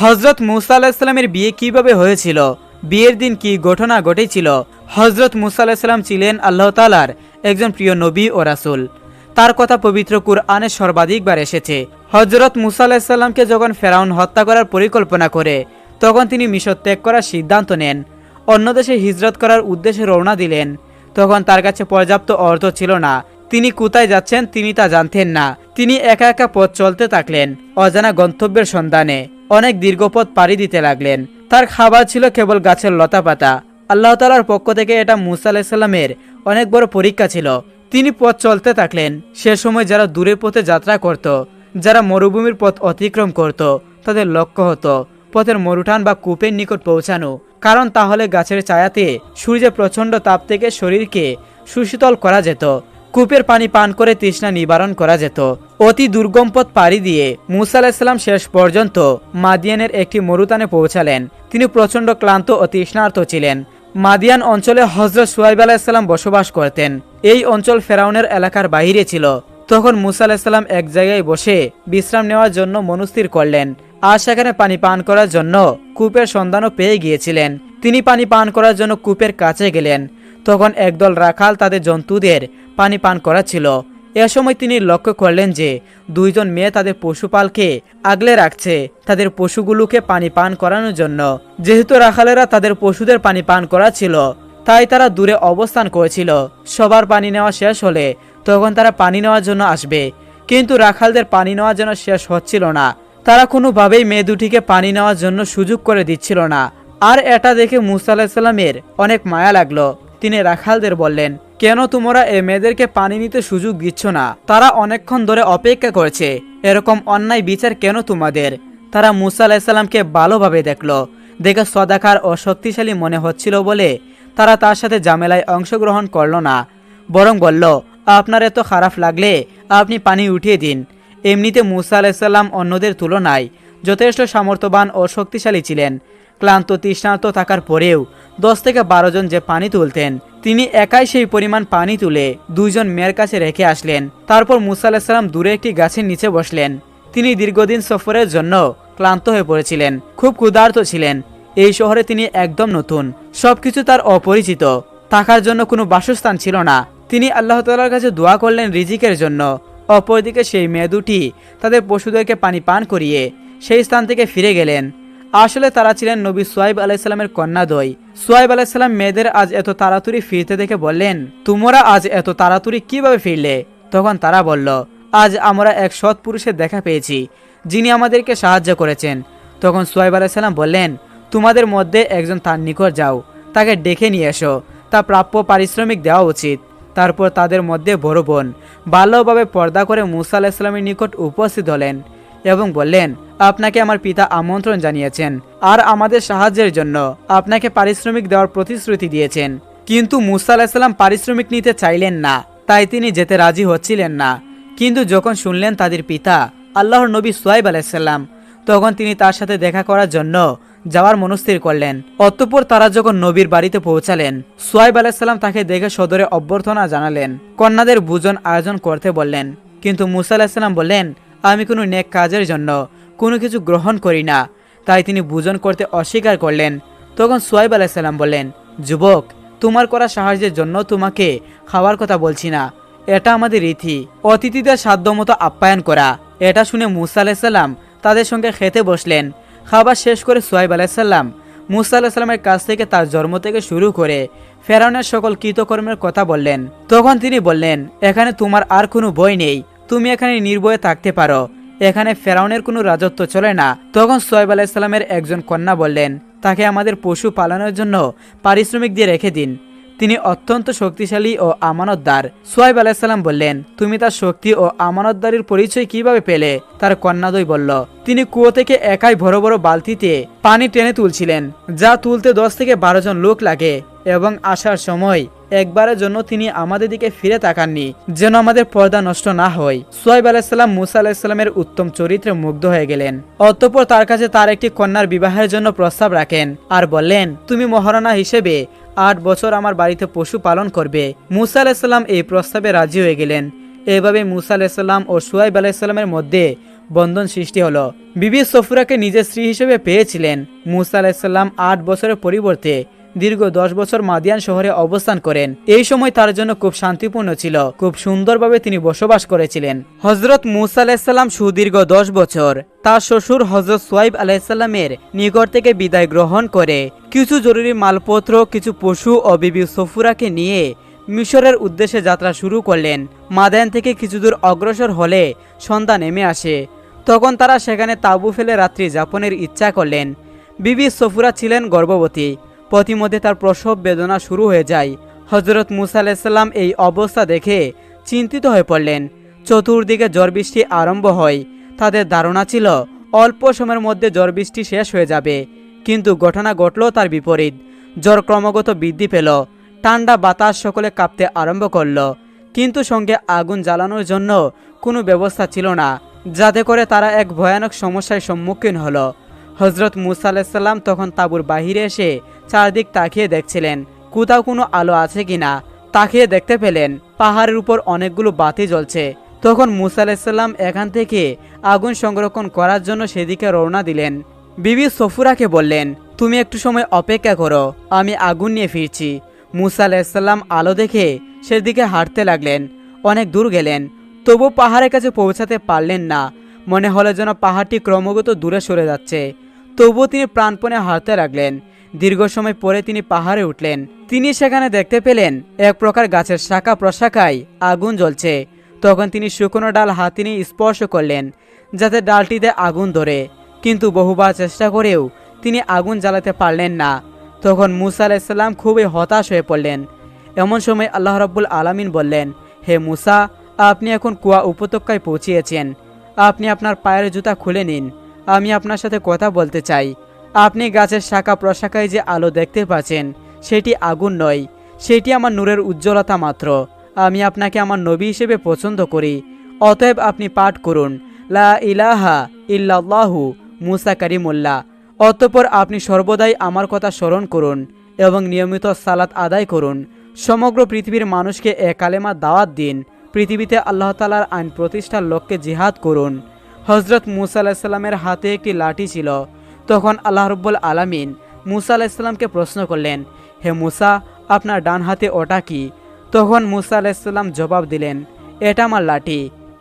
হযরত মুসা আলাইহিস সালামের বিয়ে কিভাবে হয়েছিল, বিয়ের দিন কি ঘটনা ঘটেছিল। হযরত মুসা আলাইহিস সালাম ছিলেন আল্লাহ তাআলার একজন প্রিয় নবী ও রাসূল। তার কথা পবিত্র কুরআনে সর্বাধিকবার এসেছে। হযরত মুসা আলাইহিস সালামকে যখন ফেরাউন হত্যা করার পরিকল্পনা করে, তখন তিনি মিশর ত্যাগ করার সিদ্ধান্ত নেন। অন্য দেশে হিজরত করার উদ্দেশ্যে রওনা দিলেন। তখন তার কাছে পর্যাপ্ত অর্থ ছিল না। তিনি কোথায় যাচ্ছেন তিনি তা জানতেন না। তিনি একা একা পথ চলতে থাকলেন অজানা গন্তব্যের সন্ধানে। অনেক দীর্ঘ পথ পাড়ি দিতে লাগলেন। তার খাবার ছিল কেবল গাছের লতাপাতা। আল্লাহ তাআলার পক্ষ থেকে এটা মুসা আলাইহিস সালামের অনেক বড় পরীক্ষা ছিল। তিনি পথ চলতে থাকলেন। সে সময় যারা দূরের পথে যাত্রা করত, যারা মরুভূমির পথ অতিক্রম করত, তাদের লক্ষ্য হতো পথের মরুটান বা কূপের নিকট পৌঁছানো। কারণ তাহলে গাছের ছায়াতে সূর্যের প্রচণ্ড তাপ থেকে শরীরকে সুশীতল করা যেত। কূপের পানি পান করে তৃষ্ণা নিবারণ করা যেত। অতি দুর্গম পথ পাড়ি দিয়ে মুসা আলাইহিস সালাম শেষ পর্যন্ত মাদিয়ানের একটি মরুতানে পৌঁছালেন। তিনি প্রচণ্ড ক্লান্ত ও তৃষ্ণার্ত ছিলেন। মাদিয়ান অঞ্চলে হযরত শুআয়ব আলাইহিস সালাম বসবাস করতেন। এই অঞ্চল ফেরাউনের এলাকার বাইরে ছিল। তখন মুসা আলাইহিস সালাম এক জায়গায় বসে বিশ্রাম নেওয়ার জন্য মনস্থির করলেন। আর সেখানে পানি পান করার জন্য কূপের সন্ধানও পেয়ে গিয়েছিলেন। তিনি পানি পান করার জন্য কূপের কাছে গেলেন। তখন একদল রাখাল তাদের জন্তুদের পানি পান করাচ্ছিল। এ সময় তিনি লক্ষ্য করলেন যে দুইজন মেয়ে তাদের পশুপালকে আগলে রাখছে তাদের পশুগুলোকে পানি পান করানোর জন্য। যেহেতু রাখালেরা তাদের পশুদের পানি পান করাচ্ছিল, তাই তারা দূরে অবস্থান করেছিল। সবার পানি নেওয়া শেষ হলে তখন তারা পানি নেওয়ার জন্য আসবে, কিন্তু রাখালদের পানি নেওয়ার জন্য শেষ হচ্ছিল না। তারা কোনোভাবেই মেয়ে দুটিকে পানি নেওয়ার জন্য সুযোগ করে দিচ্ছিল না। আর এটা দেখে মুসা আলাইহিস সালামের অনেক মায়া লাগলো। তিনি রাখালদের বললেন, কেন তোমরা এ মেয়েদেরকে পানি নিতে সুযোগ দিচ্ছ না? তারা অনেকক্ষণ ধরে অপেক্ষা করেছে। এরকম অন্যায় বিচার কেন তোমাদের? তারা মুসা আলাইহিস সালামকে ভালোভাবে দেখলো। দেখে সদাকার ও শক্তিশালী মনে হচ্ছিল বলে তারা তার সাথে ঝামেলায় অংশগ্রহণ করলো না, বরং বলল, আপনার এত খারাপ লাগলে আপনি পানি উঠিয়ে দিন। এমনিতে মুসা আলাইহিস সালাম অন্যদের তুলনায় যথেষ্ট সামর্থ্যবান ও শক্তিশালী ছিলেন। ক্লান্ত তৃষ্ণার্ত থাকার পরেও 10 থেকে 12 জন যে পানি তুলতেন, তিনি একাই সেই পরিমাণ পানি তুলে দুইজন মেয়ের কাছে রেখে আসলেন। তারপর মুসা আলাইহিস সালাম দূরে একটি গাছের নিচে বসলেন। তিনি দীর্ঘদিন সফরের জন্য ক্লান্ত হয়ে পড়েছিলেন, খুব ক্ষুধার্ত ছিলেন। এই শহরে তিনি একদম নতুন, সবকিছু তার অপরিচিত। থাকার জন্য কোনো বাসস্থান ছিল না। তিনি আল্লাহ তাআলার কাছে দোয়া করলেন রিজিকের জন্য। অপরদিকে সেই মেয়ে দুটি তাদের পশুদেরকে পানি পান করিয়ে সেই স্থান থেকে ফিরে গেলেন। আসলে তারা ছিলেন নবী শুআয়ব আলাইহিস সালামের কন্যাদ্বয়। শুআয়ব আলাইহিস সালাম মেয়েদের আজ এত তাড়াতাড়ি ফিরতে দেখে বললেন, তোমরা আজ এত তাড়াতাড়ি কিভাবে ফিরলে? তখন তারা বলল, আজ আমরা এক সৎ পুরুষের দেখা পেয়েছি, যিনি আমাদেরকে সাহায্য করেছেন। তখন শুআয়ব আলাইহিস সালাম বললেন, তোমাদের মধ্যে একজন তার নিকট যাও, তাকে ডেকে নিয়ে এসো, তা প্রাপ্য পারিশ্রমিক দেওয়া উচিত। তারপর তাদের মধ্যে বড় বোন ভালোভাবে পর্দা করে মুসা আলাইহিস সালামের নিকট উপস্থিত হলেন এবং বললেন, আপনাকে আমার পিতা আমন্ত্রণ জানিয়েছেন আর আমাদের সাহায্যের জন্য আপনাকে পারিশ্রমিক দেওয়ার প্রতিশ্রুতি দিয়েছেন। কিন্তু মুসা আলাইহিস সালাম পারিশ্রমিক নিতে চাইলেন না, তাই তিনি যেতে রাজি হচ্ছিলেন না। কিন্তু যখন শুনলেন তাদের পিতা আল্লাহর নবী শুআয়ব আলাইহিস সালাম, তখন তিনি তার সাথে দেখা করার জন্য যাওয়ার মনস্থির করলেন। অতঃপর তারা যখন নবীর বাড়িতে পৌঁছালেন, শুআয়ব আলাইহিস সালাম তাকে দেখে সদরে অভ্যর্থনা জানালেন, কন্যাদের ভোজন আয়োজন করতে বললেন। কিন্তু মুসা আলাইহিস সালাম বললেন, আমি কোনো নেক কাজের জন্য কোনো কিছু গ্রহণ করি না, তাই তিনি ভোজন করতে অস্বীকার করলেন। তখন শুআয়ব আলাইহিস সালাম বললেন, যুবক, তোমার করা সাহায্যের জন্য তোমাকে খাওয়ার কথা বলছি না, এটা আমাদের রীতি, অতিথিদের সাধ্যমতো আপ্যায়ন করা। এটা শুনে মুসা আলাইহিস সালাম তাদের সঙ্গে খেতে বসলেন। খাবার শেষ করে শুআয়ব আলাইহিস সালাম মুসা আলাইহিস সালামের কাছ থেকে তার জন্ম থেকে শুরু করে ফেরাউনের সকল কৃতকর্মের কথা বললেন। তখন তিনি বললেন, এখানে তোমার আর কোনো ভয় নেই, তুমি এখানে নির্ভয়ে থাকতে পারো, এখানে ফেরাউনের কোনো রাজত্ব চলে না। তখন শুআয়ব আলাইহিস সালামের একজন কন্যা বললেন, তাকে আমাদের পশু পালনের জন্য পারিশ্রমিক দিয়ে রেখে দিন, তিনি অত্যন্ত শক্তিশালী ও আমানতদার। শুআয়ব আলাইহিস সালাম বললেন, তুমি তার শক্তি ও আমানতদারির পরিচয় কিভাবে পেলে? তার কন্যাদ্বয় বলল, তিনি কুয়ো থেকে একাই বড় বড় বালতিতে পানি টেনে তুলছিলেন, যা তুলতে 10 থেকে 12 জন লোক লাগে, এবং আসার সময় একবারের জন্য তিনি আমাদের দিকে ফিরে তাকাননি, যেন আমাদের পর্দা নষ্ট না হয়। শুআয়ব আলাইহিস সালাম মুসা আলাইহিস সালামের উত্তম চরিত্রে মুগ্ধ হয়ে গেলেন। অতঃপর তার কাছে তার একটি কন্যার বিবাহের জন্য প্রস্তাব রাখেন আর বললেন, তুমি মহারানা হিসেবে 8 বছর আমার বাড়িতে পশু পালন করবে। মুসা আলাইহিস সালাম এই প্রস্তাবে রাজি হয়ে গেলেন। এভাবে মুসা আলাইহিস সালাম ও শুআয়ব আলাইহিস সালামের মধ্যে বন্ধন সৃষ্টি হলো। বিবি সফুরাকে নিজের স্ত্রী হিসেবে পেয়েছিলেন। মুসা আলাইসাল্লাম 8 বছরের পরিবর্তে দীর্ঘ 10 বছর মাদিয়ান শহরে অবস্থান করেন। এই সময় তার জন্য খুব শান্তিপূর্ণ ছিল, খুব সুন্দরভাবে তিনি বসবাস করেছিলেন। হজরত মুসা আলাইসাল্লাম সুদীর্ঘ 10 বছর তার শ্বশুর হজরত সোয়াইব আলাইসাল্লামের নিকট থেকে বিদায় গ্রহণ করে কিছু জরুরি মালপত্র, কিছু পশু ও বিবি সফুরাকে নিয়ে মিশরের উদ্দেশ্যে যাত্রা শুরু করলেন। মাদায়ান থেকে কিছু দূর অগ্রসর হলে সন্ধ্যা নেমে আসে। তখন তারা সেখানে তাঁবু ফেলে রাত্রি যাপনের ইচ্ছা করলেন। বিবি সফুরা ছিলেন গর্ভবতী। পথিমধ্যে তার প্রসব বেদনা শুরু হয়ে যায়। হজরত মুসা আলাইসাল্লাম এই অবস্থা দেখে চিন্তিত হয়ে পড়লেন। চতুর্দিকে ঝড় বৃষ্টি আরম্ভ হয়। তাদের ধারণা ছিল অল্প সময়ের মধ্যে ঝড় বৃষ্টি শেষ হয়ে যাবে, কিন্তু ঘটনা ঘটল তার বিপরীত। ঝড় ক্রমাগত বৃদ্ধি পেল। ঠান্ডা বাতাস সকলে কাঁপতে আরম্ভ করল, কিন্তু সঙ্গে আগুন জ্বালানোর জন্য কোনো ব্যবস্থা ছিল না, যাতে করে তারা এক ভয়ানক সমস্যার সম্মুখীন হলো। হজরত মুসা আলাইসাল্লাম তখন তাঁবুর বাহিরে এসে চারদিক তাকিয়ে দেখছিলেন কোথাও কোনো আলো আছে কিনা। তাকিয়ে দেখতে পেলেন পাহাড়ের উপর অনেকগুলো বাতি জ্বলছে। তখন মুসা আলাইসাল্লাম এখান থেকে আগুন সংরক্ষণ করার জন্য সেদিকে রওনা দিলেন। বিবি সফুরাকে বললেন, তুমি একটু সময় অপেক্ষা করো, আমি আগুন নিয়ে ফিরছি। মুসা আলাইসাল্লাম আলো দেখে সেদিকে হাঁটতে লাগলেন। অনেক দূর গেলেন, তবু পাহাড়ের কাছে পৌঁছাতে পারলেন না। মনে হলো যেন পাহাড়টি ক্রমাগত দূরে সরে যাচ্ছে। তবুও তিনি প্রাণপণে হাঁটতে লাগলেন। দীর্ঘ সময় পরে তিনি পাহাড়ে উঠলেন। তিনি সেখানে দেখতে পেলেন এক প্রকার গাছের শাখা প্রশাখায় আগুন জ্বলছে। তখন তিনি শুকনো ডাল হাতে নিয়ে স্পর্শ করলেন যাতে ডালটিতে আগুন ধরে, কিন্তু বহুবার চেষ্টা করেও তিনি আগুন জ্বালাতে পারলেন না। তখন মুসা আলাইসাল্লাম খুবই হতাশ হয়ে পড়লেন। এমন সময় আল্লাহ রাব্বুল আলামিন বললেন, হে মুসা, আপনি এখন কুয়া উপত্যকায় পৌঁছিয়েছেন। আপনি আপনার পায়ের জুতা খুলে নিন, আমি আপনার সাথে কথা বলতে চাই। আপনি গাছের শাখা প্রশাখায় যে আলো দেখতে পাচ্ছেন সেটি আগুন নয়, সেটি আমার নূরের উজ্জ্বলতা মাত্র। আমি আপনাকে আমার নবী হিসেবে পছন্দ করি। অতএব আপনি পাঠ করুন, লা ইলাহা ইল্লাল্লাহু মুসা কারিমুল্লাহ। অতঃপর আপনি সর্বদাই আমার কথা স্মরণ করুন এবং নিয়মিত সালাত আদায় করুন। সমগ্র পৃথিবীর মানুষকে এ কালেমা দাওয়াত দিন। পৃথিবীতে আল্লাহ তাআলার আইন প্রতিষ্ঠার লক্ষ্যে জিহাদ করুন। হজরত মুসা আলাইসাল্লামের হাতে একটি লাঠি ছিল। তখন আল্লাহ রাব্বুল আলামিন মুসা আলাইসাল্লামকে প্রশ্ন করলেন, হে মুসা, আপনার ডান হাতে ওটা কি? তখন মুসা আলাইসাল্লাম জবাব দিলেন, এটা আমার লাঠি।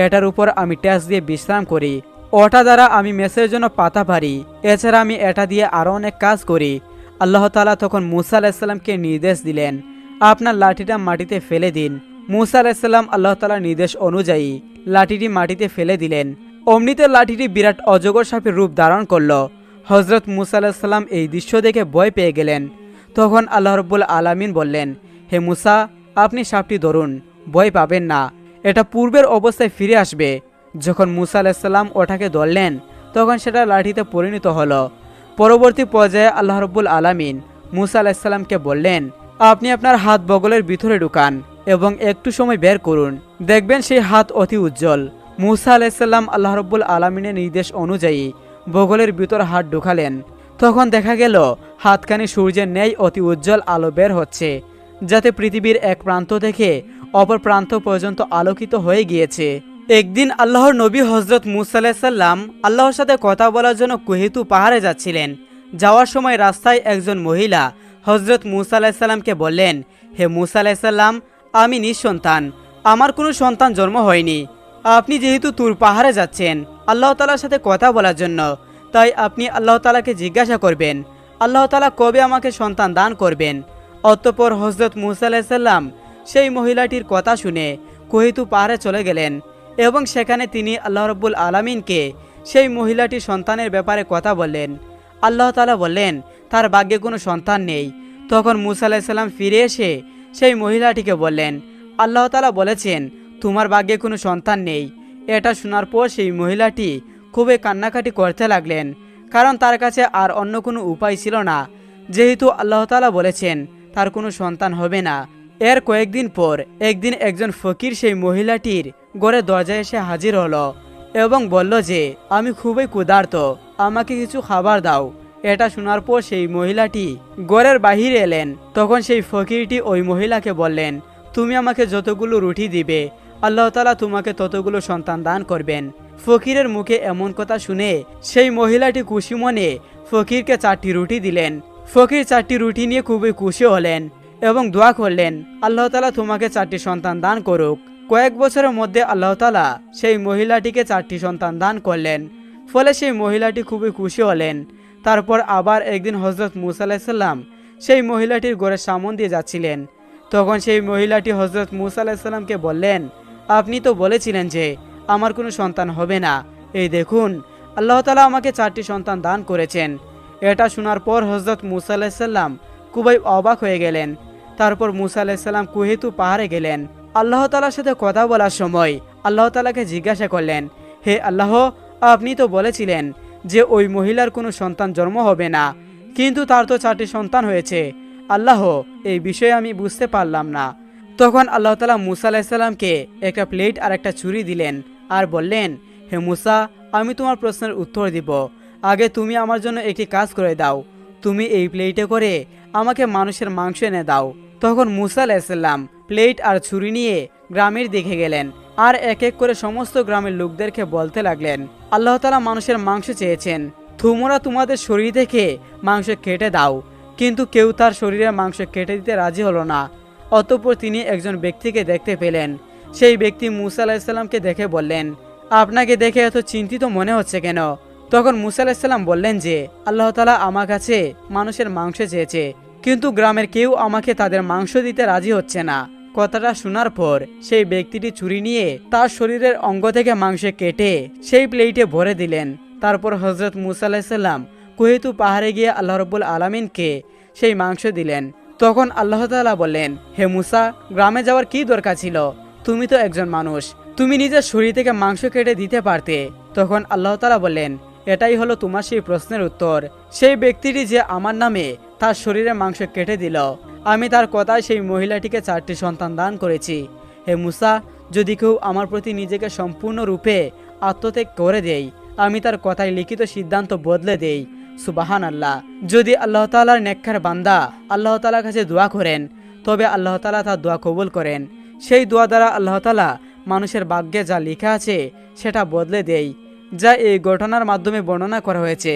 এটার উপর আমি ট্যাস দিয়ে বিশ্রাম করি। ওটা দ্বারা আমি মেসের জন্য পাতা পারি। এছাড়া আমি এটা দিয়ে আরও অনেক কাজ করি। আল্লাহ তাআলা তখন মুসা আলাইসাল্লামকে নির্দেশ দিলেন, আপনার লাঠিটা মাটিতে ফেলে দিন। মুসা আলাইসাল্লাম আল্লাহ তাআলার নির্দেশ অনুযায়ী লাঠিটি মাটিতে ফেলে দিলেন। অমনিতে লাঠিটি বিরাট অজগর সাপের রূপ ধারণ করল। হজরত মুসা আলাইসাল্লাম এই দৃশ্য দেখে ভয় পেয়ে গেলেন। তখন আল্লাহ রাব্বুল আলামিন বললেন, হে মুসা, আপনি সাপটি ধরুন, ভয় পাবেন না, এটা পূর্বের অবস্থায় ফিরে আসবে। যখন মুসা আলাইসাল্লাম ওটাকে ধরলেন তখন সেটা লাঠিতে পরিণত হলো। পরবর্তী পর্যায়ে আল্লাহ রাব্বুল আলামিন মুসা আলাইসাল্লামকে বললেন, আপনি আপনার হাত বগলের ভিতরে ঢুকান এবং একটু সময় বের করুন, দেখবেন সেই হাত অতি উজ্জ্বল। মুসা আলাইসাল্লাম আল্লাহ রাব্বুল আলামিনের নির্দেশ অনুযায়ী বগলের ভিতর হাত ঢুকালেন। তখন দেখা গেল হাতখানি সূর্যের ন্যায় অতি উজ্জ্বল আলো বের হচ্ছে, যাতে পৃথিবীর এক প্রান্ত থেকে অপর প্রান্ত পর্যন্ত আলোকিত হয়ে গিয়েছে। একদিন আল্লাহর নবী হজরত মুসা আলাইসাল্লাম আল্লাহর সাথে কথা বলার জন্য কুহিতু পাহাড়ে যাচ্ছিলেন। যাওয়ার সময় রাস্তায় একজন মহিলা হজরত মুসা আলাইসাল্লামকে বললেন, হে মুসা আলাইসাল্লাম, আমি নিঃসন্তান, আমার কোনো সন্তান জন্ম হয়নি। আপনি যেহেতু তুর পাহাড়ে যাচ্ছেন আল্লাহ তাআলার সাথে কথা বলার জন্য, তাই আপনি আল্লাহ তাআলাকে জিজ্ঞাসা করবেন আল্লাহ তাআলা কবে আমাকে সন্তান দান করবেন। অতঃপর হজরত মুসা আলাইসাল্লাম সেই মহিলাটির কথা শুনে কুহিতু পাহাড়ে চলে গেলেন এবং সেখানে তিনি আল্লাহ রাব্বুল আলামিনকে সেই মহিলাটির সন্তানের ব্যাপারে কথা বললেন। আল্লাহ তাআলা বললেন, তার ভাগ্যে কোনো সন্তান নেই। তখন মুসা আলাইসাল্লাম ফিরে এসে সেই মহিলাটিকে বললেন, আল্লাহ তাআলা বলেছেন তোমার ভাগ্যে কোনো সন্তান নেই। এটা শোনার পর সেই মহিলাটি খুবই কান্নাকাটি করতে লাগলেন, কারণ তার কাছে আর অন্য কোনো উপায় ছিল না, যেহেতু আল্লাহ তাআলা বলেছেন তার কোনো সন্তান হবে না। এর কয়েকদিন পর একদিন একজন ফকির সেই মহিলাটির ঘরে দরজায় এসে হাজির হলো এবং বলল যে, আমি খুবই ক্ষুধার্ত, আমাকে কিছু খাবার দাও। এটা শোনার পর সেই মহিলাটি ঘরের বাহিরে এলেন। তখন সেই ফকিরটি ওই মহিলাকে বললেন, তুমি আমাকে যতগুলো রুটি দিবে আল্লাহ তাআলা তোমাকে ততগুলো সন্তান দান করবেন। ফকিরের মুখে এমন কথা শুনে সেই মহিলাটি খুশি মনে ফকিরকে 4টি রুটি দিলেন। ফকির 4টি রুটি নিয়ে খুবই খুশি হলেন এবং দোয়া করলেন, আল্লাহ তাআলা তোমাকে 4টি সন্তান দান করুক। কয়েক বছরের মধ্যে আল্লাহ তাআলা সেই মহিলাটিকে 4টি সন্তান দান করলেন। ফলে সেই মহিলাটি খুবই খুশি হলেন। তারপর আবার একদিন হযরত মূসা আলাইহিস সালাম সেই মহিলাটির ঘরের সামনে দিয়ে যাচ্ছিলেন। তখন সেই মহিলাটি হযরত মূসা আলাইহিস সালামকে বললেন, আপনি তো বলেছিলেন যে আমার কোনো সন্তান হবে না, এই দেখুন আল্লাহ তাআলা আমাকে 4টি সন্তান দান করেছেন। এটা শোনার পর হযরত মূসা আলাইহিস সালাম খুবই অবাক হয়ে গেলেন। তারপর মূসা আলাইহিস সালাম কুহেতু পাহাড়ে গেলেন। আল্লাহ তাআলার সাথে কথা বলার সময় আল্লাহ তাআলাকে জিজ্ঞাসা করলেন, হে আল্লাহ, আপনি তো বলেছিলেন যে ওই মহিলার কোনো সন্তান জন্ম হবে না, কিন্তু তার তো 4টি সন্তান হয়েছে। আল্লাহ, এই বিষয়ে আমি বুঝতে পারলাম না। তখন আল্লাহ তাআলা মূসা আলাইহিস সালামকে একটা প্লেট আর একটা ছুরি দিলেন আর বললেন, হে মূসা, আমি তোমার প্রশ্নের উত্তর দিব। আগে তুমি আমার জন্য একটি কাজ করে দাও। তুমি এই প্লেটে করে আমাকে মানুষের মাংস এনে দাও। তখন মূসা আলাইহিস সালাম প্লেট আর ছুরি নিয়ে গ্রামের দিকে গেলেন আর এক এক করে সমস্ত গ্রামের লোকদেরকে বলতে লাগলেন, আল্লাহ তাআলা মানুষের মাংস চেয়েছেন, তোমরা তোমাদের শরীর থেকে মাংস কেটে দাও। কিন্তু কেউ তার শরীরে মাংস কেটে দিতে রাজি হলো না। অতঃপর তিনি একজন ব্যক্তিকে দেখতে পেলেন। সেই ব্যক্তি মূসা আলাইহিস সালামকে দেখে বললেন, আপনাকে দেখে এত চিন্তিত মনে হচ্ছে কেন? তখন মূসা আলাইহিস সালাম বললেন যে আল্লাহ তাআলা আমার কাছে মানুষের মাংস চেয়েছে, কিন্তু গ্রামের কেউ আমাকে তাদের মাংস দিতে রাজি হচ্ছে না। কথাটা শোনার পর সেই ব্যক্তিটি ছুরি নিয়ে তার শরীরের অঙ্গ থেকে মাংস কেটে সেই প্লেটে ভরে দিলেন। তারপর হযরত মূসা আলাইহিস সালাম কুহেতু পাহাড়ে গিয়ে আল্লাহ রাব্বুল আলামিনকে সেই মাংস দিলেন। তখন আল্লাহ তাআলা বললেন, হে মূসা, গ্রামে যাওয়ার কি দরকার ছিল? তুমি তো একজন মানুষ, তুমি নিজের শরীর থেকে মাংস কেটে দিতে পারতে। তখন আল্লাহ তাআলা বললেন, এটাই হলো তোমার সেই প্রশ্নের উত্তর। সেই ব্যক্তিটি যে আমার নামে তার শরীরে মাংস কেটে দিল, আমি তার কথায় সেই মহিলাটিকে 4টি সন্তান দান করেছি। হে মূসা, যদি কেউ আমার প্রতি নিজেকে সম্পূর্ণরূপে আত্মত্যাগ করে দেয়, আমি তার কথায় লিখিত সিদ্ধান্ত বদলে দেই। সুবাহান আল্লাহ। যদি আল্লাহ তাআলার নেককার বান্দা আল্লাহ তাআলার কাছে দোয়া করেন, তবে আল্লাহ তাআলা তার দোয়া কবুল করেন। সেই দোয়া দ্বারা আল্লাহ তাআলা মানুষের ভাগ্যে যা লেখা আছে সেটা বদলে দেয়, যা এই ঘটনার মাধ্যমে বর্ণনা করা হয়েছে।